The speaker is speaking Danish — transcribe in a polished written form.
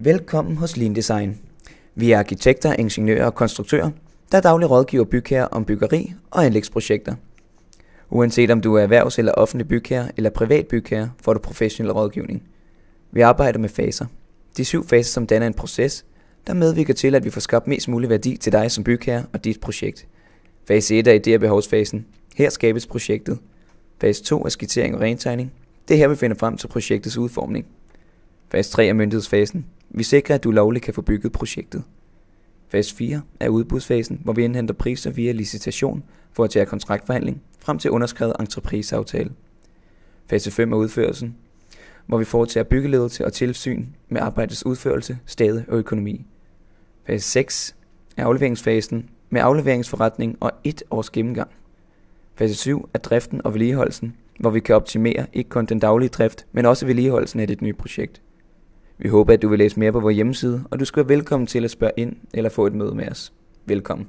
Velkommen hos Lean Design. Vi er arkitekter, ingeniører og konstruktører, der dagligt rådgiver bygherrer om byggeri og anlægsprojekter. Uanset om du er erhvervs- eller offentlig bygherre eller privat bygherre, får du professionel rådgivning. Vi arbejder med faser. De 7 faser, som danner en proces, der medvirker til, at vi får skabt mest mulig værdi til dig som bygherre og dit projekt. Fase 1 er idé- og behovsfasen. Her skabes projektet. Fase 2 er skitsering og rentegning. Det er her, vi finder frem til projektets udformning. Fase 3 er myndighedsfasen. Vi sikrer, at du lovligt kan få bygget projektet. Fase 4 er udbudsfasen, hvor vi indhenter priser via licitation for at tage kontraktforhandling frem til underskrevet entrepriseaftale. Fase 5 er udførelsen, hvor vi foretager byggeledelse og tilsyn med arbejdets udførelse, stade og økonomi. Fase 6 er afleveringsfasen med afleveringsforretning og 1 års gennemgang. Fase 7 er driften og vedligeholdelsen, hvor vi kan optimere ikke kun den daglige drift, men også vedligeholdelsen af dit nye projekt. Vi håber, at du vil læse mere på vores hjemmeside, og du skal være velkommen til at spørge ind eller få et møde med os. Velkommen.